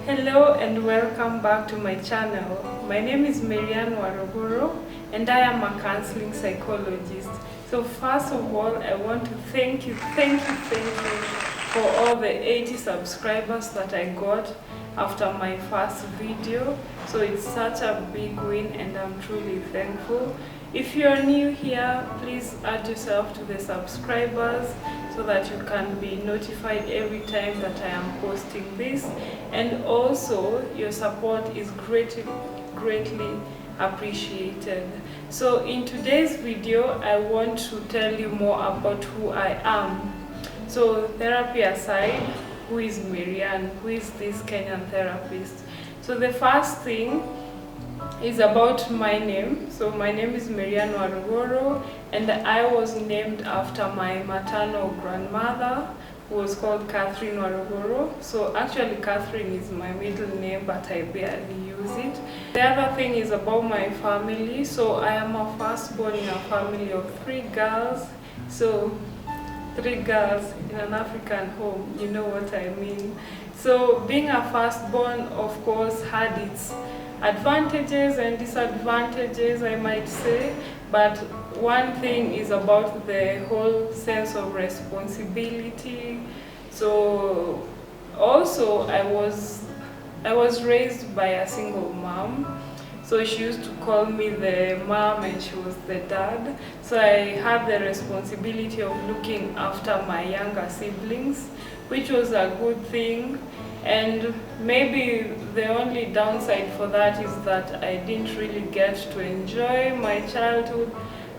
Hello and welcome back to my channel. My name is Maryanne Waruguru and I am a counseling psychologist. So first of all, I want to thank you for all the 80 subscribers that I got after my first video. So it's such a big win and I'm truly thankful. If you're new here, please add yourself to the subscribers so that you can be notified every time that I am posting this. And also, your support is greatly appreciated. So in today's video, I want to tell you more about who I am. So therapy aside, who is Maryanne? Who is this Kenyan therapist? So the first thing is about my name. So my name is Maryanne Waruguru and I was named after my maternal grandmother, who was called Catherine Waruguru. So actually Catherine is my middle name, but I barely use it. The other thing is about my family. So I am a firstborn in a family of 3 girls. So 3 girls in an African home, you know what I mean. So being a firstborn, of course, had its advantages and disadvantages, I might say, but one thing is about the whole sense of responsibility. So also I was raised by a single mom, so she used to call me the mom and she was the dad. So I had the responsibility of looking after my younger siblings, which was a good thing. And maybe the only downside for that is that I didn't really get to enjoy my childhood.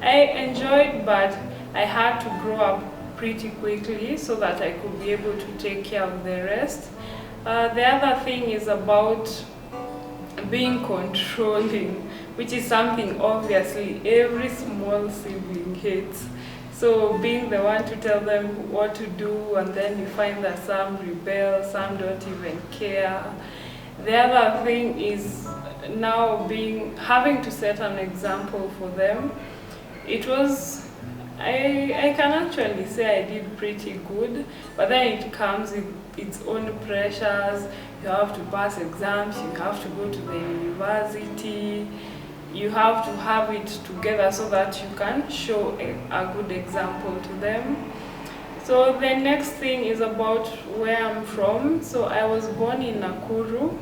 I enjoyed, but I had to grow up pretty quickly so that I could be able to take care of the rest. The other thing is about being controlling, which is something obviously every small sibling hates. So being the one to tell them what to do, and then you find that some rebel, some don't even care. The other thing is now having to set an example for them. It was, I can actually say I did pretty good, but then it comes with its own pressures. You have to pass exams, you have to go to the university, you have to have it together so that you can show a good example to them. So the next thing is about where I'm from. So I was born in Nakuru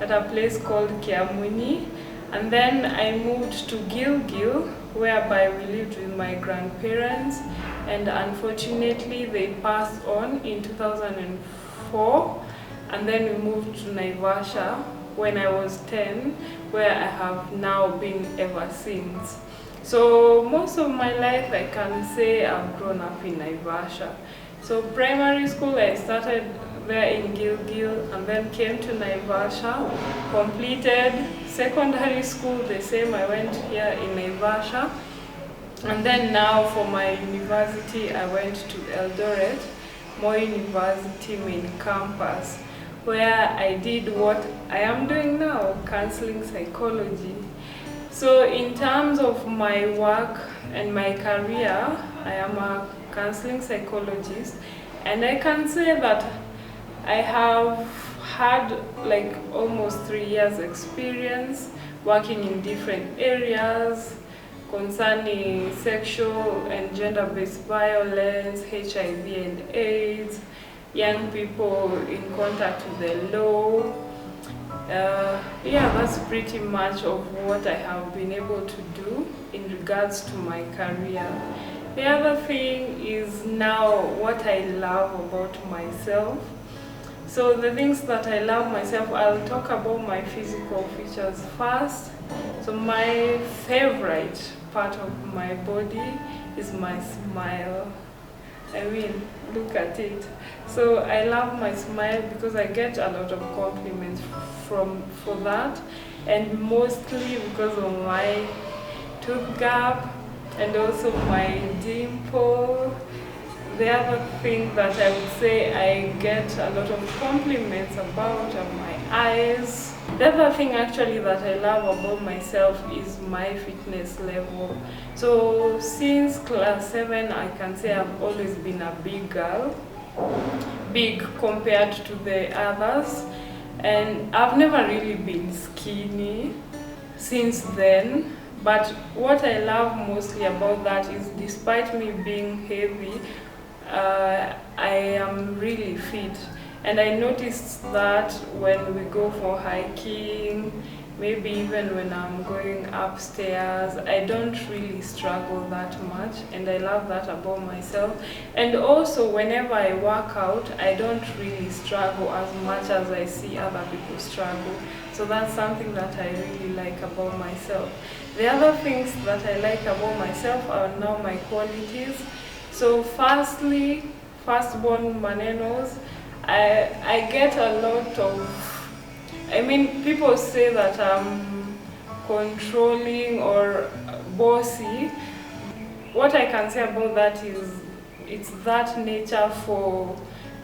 at a place called Kiamuni, and then I moved to Gilgil, whereby we lived with my grandparents, and unfortunately they passed on in 2004, and then we moved to Naivasha when I was 10, where I have now been ever since. So most of my life I can say I've grown up in Naivasha. So primary school I started there in Gilgil and then came to Naivasha, completed secondary school the same, I went here in Naivasha, and then now for my university I went to Eldoret, Moi University main campus, where I did what I am doing now, counseling psychology. So in terms of my work and my career, I am a counseling psychologist, and I can say that I have had like almost 3 years experience working in different areas concerning sexual and gender-based violence, HIV and AIDS, young people in contact with the law. Yeah, that's pretty much of what I have been able to do in regards to my career. The other thing is now what I love about myself. So the things that I love myself, I'll talk about my physical features first. So my favorite part of my body is my smile. I mean, look at it. So I love my smile because I get a lot of compliments for that, and mostly because of my tooth gap and also my dimple. The other thing that I would say I get a lot of compliments about are my eyes. The other thing actually that I love about myself is my fitness level. So since class 7, I can say I've always been a big girl, big compared to the others. and I've never really been skinny since then. But what I love mostly about that is, despite me being heavy, I am really fit. And I noticed that when we go for hiking, maybe even when I'm going upstairs, I don't really struggle that much, and I love that about myself. And also, whenever I work out, I don't really struggle as much as I see other people struggle. So that's something that I really like about myself. The other things that I like about myself are now my qualities. So firstly, firstborn manenos, I get a lot of, people say that I'm controlling or bossy. What I can say about that is, it's that nature for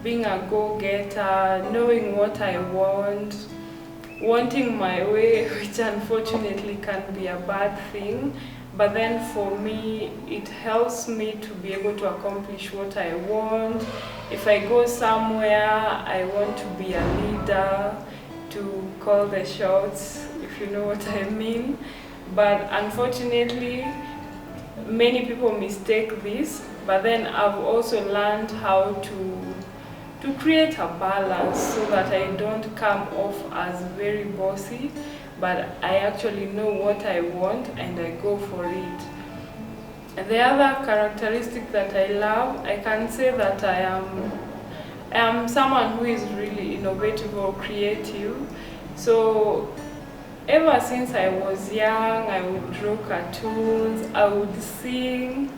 being a go-getter, knowing what I want, wanting my way, which unfortunately can be a bad thing. But then for me, it helps me to be able to accomplish what I want. If I go somewhere, I want to be a leader, to call the shots, if you know what I mean. But unfortunately, many people mistake this. But then I've also learned how to create a balance so that I don't come off as very bossy, but I actually know what I want and I go for it. And the other characteristic that I love, I can say that I am someone who is really innovative or creative. So ever since I was young, I would draw cartoons, I would sing.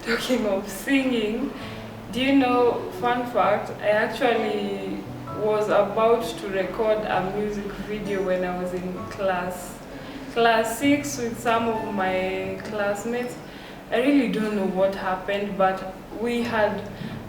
Talking of singing, do you know, fun fact, I actually was about to record a music video when I was in class 6 with some of my classmates. I really don't know what happened, but I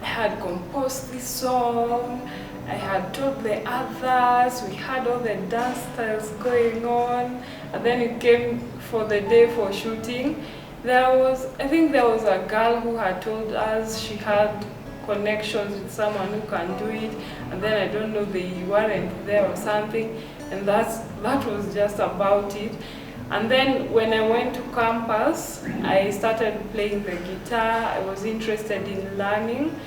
had composed this song, I had taught the others, we had all the dance styles going on, and then it came for the day for shooting. I think there was a girl who had told us she had connections with someone who can do it, and then I don't know, they weren't there or something, and that was just about it. And then when I went to campus, I started playing the guitar. I was interested in learning,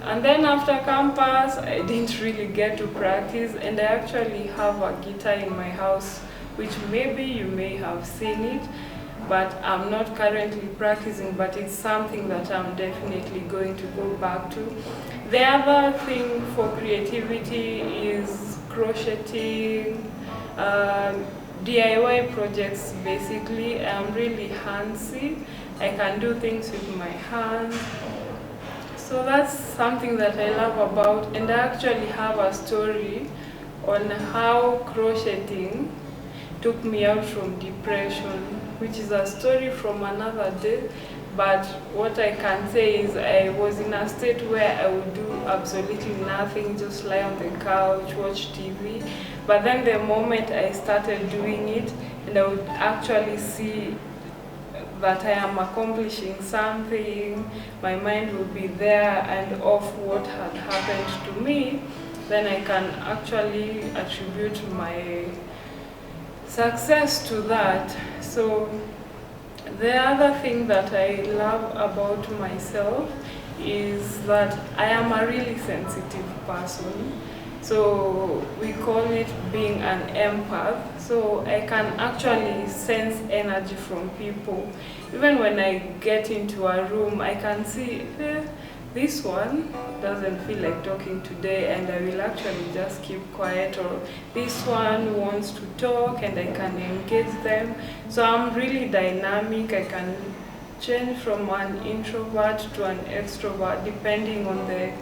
and then after campus, I didn't really get to practice, and I actually have a guitar in my house, which maybe you may have seen it, but I'm not currently practicing, but it's something that I'm definitely going to go back to. The other thing for creativity is crocheting, DIY projects basically. I'm really handsy. I can do things with my hands. So that's something that I love about, and I actually have a story on how crocheting took me out from depression, which is a story from another day. But what I can say is, I was in a state where I would do absolutely nothing, just lie on the couch, watch TV. But then the moment I started doing it, and I would actually see that I am accomplishing something, my mind will be there and off what had happened to me, then I can actually attribute my success to that. So the other thing that I love about myself is that I am a really sensitive person. So we call it being an empath. So I can actually sense energy from people. Even when I get into a room, I can see, this one doesn't feel like talking today, and I will actually just keep quiet, or this one wants to talk and I can engage them. So I'm really dynamic. I can change from an introvert to an extrovert depending on the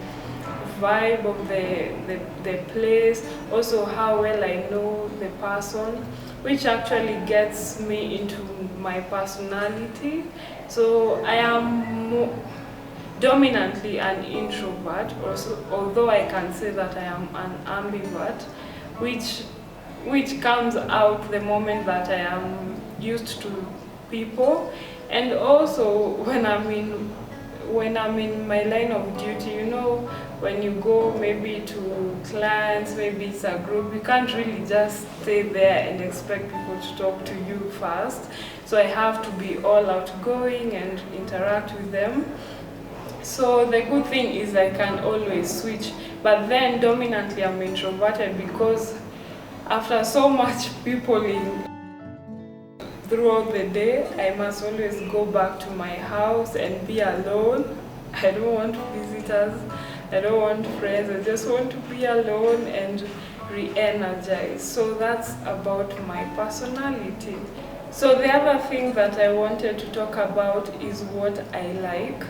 vibe of the place, also how well I know the person, which actually gets me into my personality. So I am dominantly an introvert, also, although I can say that I am an ambivert, which comes out the moment that I am used to people, and also when I'm in my line of duty. You know, when you go maybe to clients, maybe it's a group, you can't really just stay there and expect people to talk to you first. So I have to be all outgoing and interact with them. So the good thing is I can always switch, but then dominantly I'm introverted because after so much people throughout the day, I must always go back to my house and be alone. I don't want visitors, I don't want friends, I just want to be alone and re-energize. So that's about my personality. So the other thing that I wanted to talk about is what I like,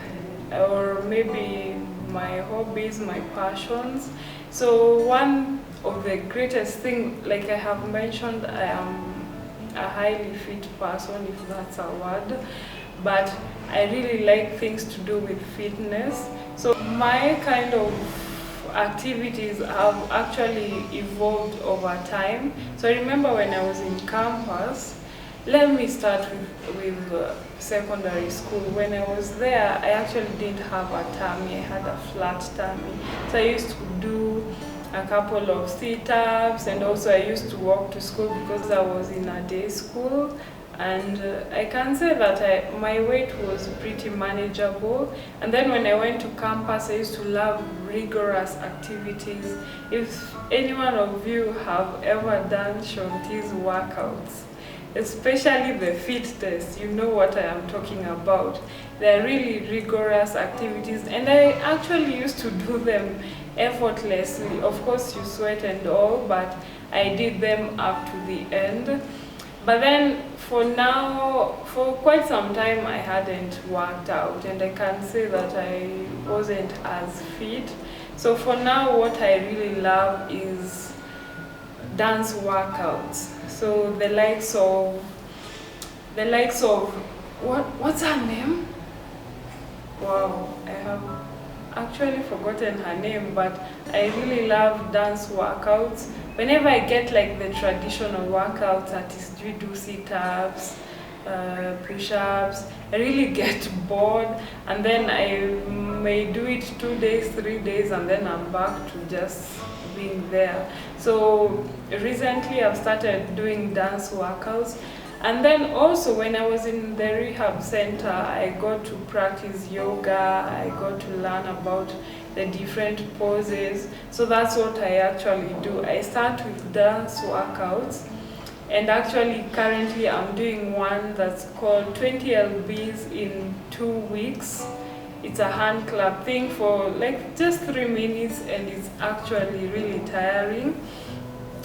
or maybe my hobbies, my passions. So one of the greatest things, like I have mentioned, I am a highly fit person, if that's a word, but I really like things to do with fitness. So my kind of activities have actually evolved over time. So I remember when I was in campus, let me start with secondary school. When I was there, I actually didn't have a tummy, I had a flat tummy. So I used to do a couple of sit-ups, and also I used to walk to school because I was in a day school. And I can say that my weight was pretty manageable. And then when I went to campus, I used to love rigorous activities. If any one of you have ever done Shanti's workouts, especially the fit test, you know what I am talking about. They're really rigorous activities, and I actually used to do them effortlessly. Of course you sweat and all, but I did them up to the end. But then for quite some time I hadn't worked out, and I can say that I wasn't as fit. So for now, what I really love is dance workouts. So the likes of what's her name? Wow, I have actually forgotten her name, but I really love dance workouts. Whenever I get like the traditional workouts, that is, we do sit-ups, push-ups, I really get bored, and then I may do it 2 days, 3 days, and then I'm back to just being there. So recently I've started doing dance workouts. And then also when I was in the rehab center, I got to practice yoga, I got to learn about the different poses. So that's what I actually do. I start with dance workouts, and actually currently I'm doing one that's called 20 lbs in 2 weeks. It's a hand clap thing for like just 3 minutes, and it's actually really tiring.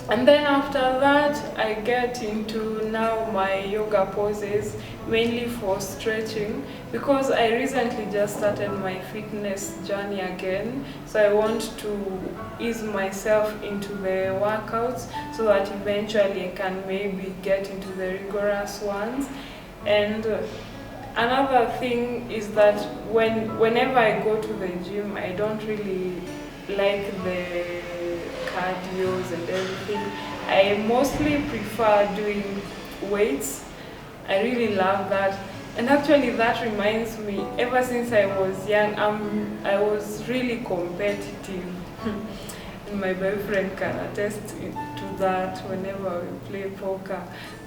And then after that, I get into now my yoga poses, mainly for stretching, because I recently just started my fitness journey again. So I want to ease myself into the workouts so that eventually I can maybe get into the rigorous ones. And another thing is that whenever I go to the gym, I don't really like the cardios and everything. I mostly prefer doing weights. I really love that. And actually that reminds me, ever since I was young, I was really competitive. And my boyfriend can attest to that whenever we play poker.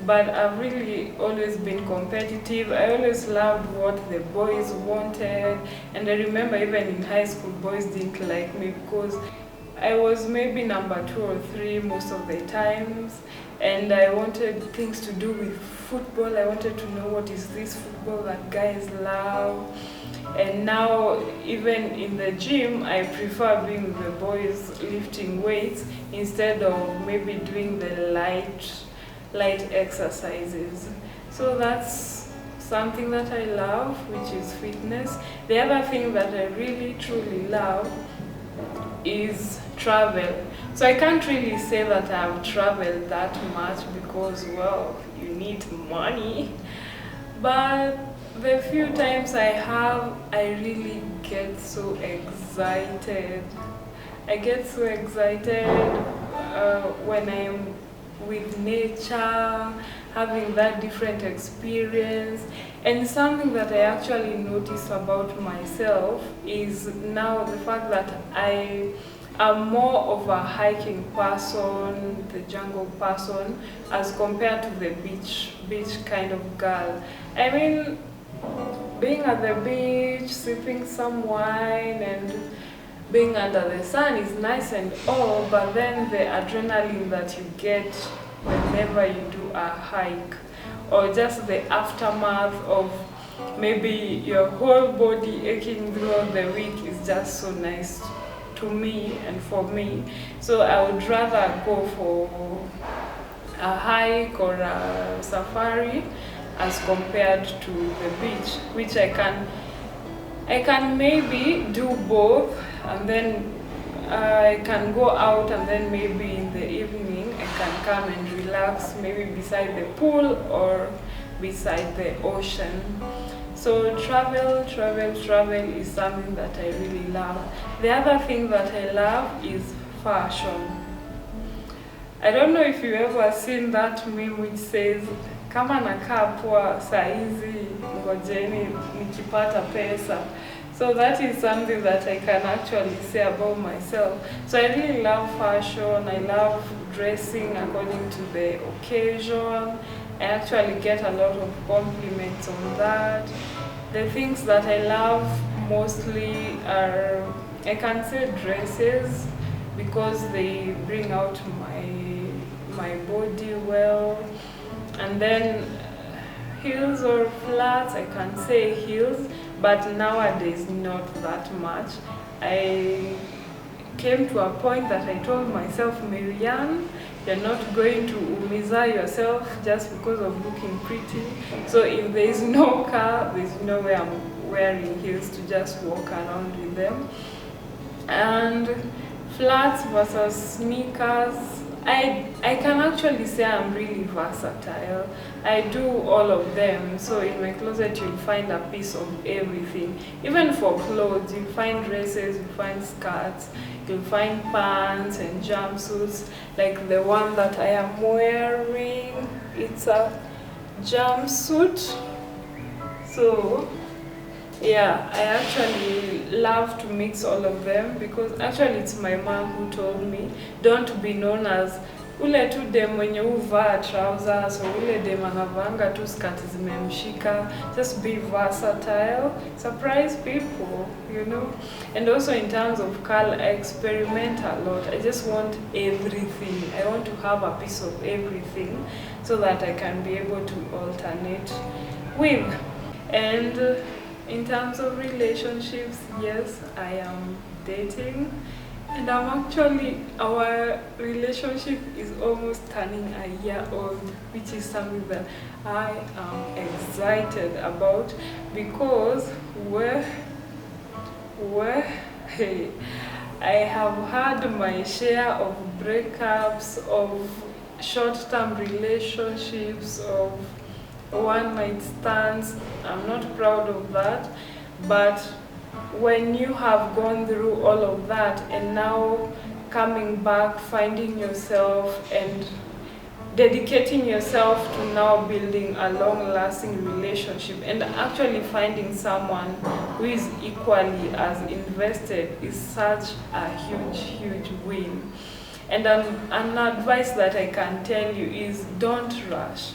But I've really always been competitive. I always loved what the boys wanted. And I remember even in high school, boys didn't like me because I was maybe number 2 or 3 most of the times, and I wanted things to do with football. I wanted to know what is this football that guys love. And now even in the gym, I prefer being with the boys lifting weights instead of maybe doing the light exercises. So that's something that I love, which is fitness. The other thing that I really truly love is travel. So I can't really say that I've traveled that much because, well, you need money. But the few times I have, I really get so excited. I get so excited when I'm with nature, having that different experience. And something that I actually notice about myself is now the fact that I am more of a hiking person, the jungle person, as compared to the beach kind of girl. I mean, being at the beach, sipping some wine and being under the sun is nice and all, but then the adrenaline that you get whenever you do a hike, or just the aftermath of maybe your whole body aching throughout the week, is just so nice to me and for me. So I would rather go for a hike or a safari as compared to the beach, which I can maybe do both, and then I can go out, and then maybe in the evening I can come and relax, maybe beside the pool or beside the ocean. So travel is something that I really love. The other thing that I love is fashion. I don't know if you ever seen that meme which says, kama nakaa poa saa hizi ngojeni nikipata pesa. So that is something that I can actually say about myself. So I really love fashion. I love dressing according to the occasion. I actually get a lot of compliments on that. The things that I love mostly are, I can say, dresses, because they bring out my body well. And then heels or flats, I can say heels, but nowadays not that much. I came to a point that I told myself, Maryanne, you're not going to umiza yourself just because of looking pretty. So if there is no car, there's no way I'm wearing heels to just walk around with them. And flats versus sneakers, I can actually say I'm really versatile. I do all of them. So in my closet you'll find a piece of everything. Even for clothes, you'll find dresses, you'll find skirts, you'll find pants and jumpsuits. Like the one that I am wearing, it's a jumpsuit. So yeah, I actually love to mix all of them, because actually it's my mom who told me, don't be known as ule tu dem mwenye huvaa trousers, or ule dem anavanga tu skati zimemshika. Just be versatile, surprise people, you know. And also in terms of color, I experiment a lot. I just want everything. I want to have a piece of everything so that I can be able to alternate with. And in terms of relationships, yes, I am dating, and our relationship is almost turning a year old, which is something that I am excited about, because hey, I have had my share of breakups, of short-term relationships, of one-night stands. I'm not proud of that, but when you have gone through all of that and now coming back, finding yourself and dedicating yourself to now building a long-lasting relationship, and actually finding someone who is equally as invested, is such a huge win. And an advice that I can tell you is, don't rush.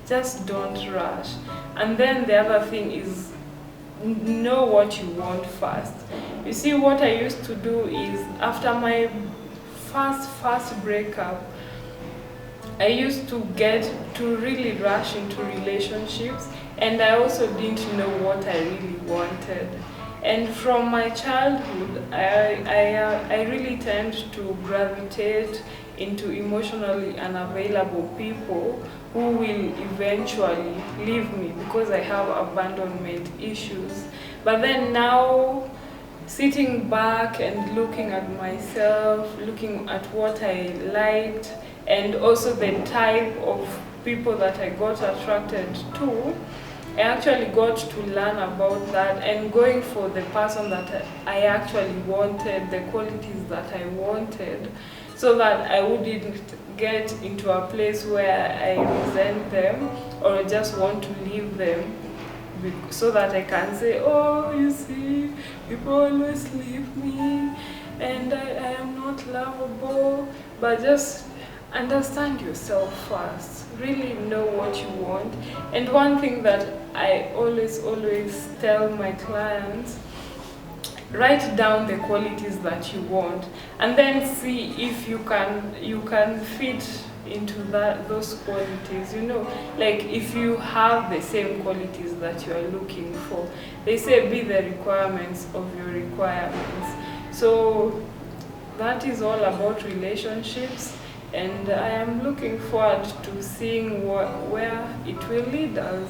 Just don't rush. And then the other thing is, know what you want first. You see, what I used to do is, after my first breakup, I used to get to really rush into relationships, and I also didn't know what I really wanted. And from my childhood, I really tend to gravitate into emotionally unavailable people who will eventually leave me because I have abandonment issues. But then now, sitting back and looking at myself, looking at what I liked, and also the type of people that I got attracted to, I actually got to learn about that, and going for the person that I actually wanted, the qualities that I wanted, so that I wouldn't get into a place where I resent them or just want to leave them, so that I can say, oh, you see, people always leave me and I am not lovable. But just understand yourself first, really know what you want. And one thing that I always tell my clients, write down the qualities that you want and then see if you can fit into those qualities, like if you have the same qualities that you are looking for. They say be the requirements of your requirements. So that is all about relationships, and I am looking forward to seeing where it will lead us.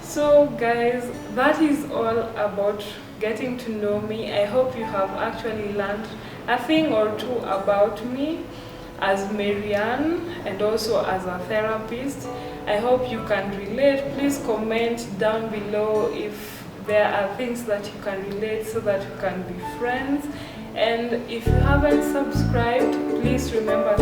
So guys, that is all about getting to know me. I hope you have actually learned a thing or two about me as Maryanne and also as a therapist. I hope you can relate. Please comment down below if there are things that you can relate, so that you can be friends. And if you haven't subscribed, please remember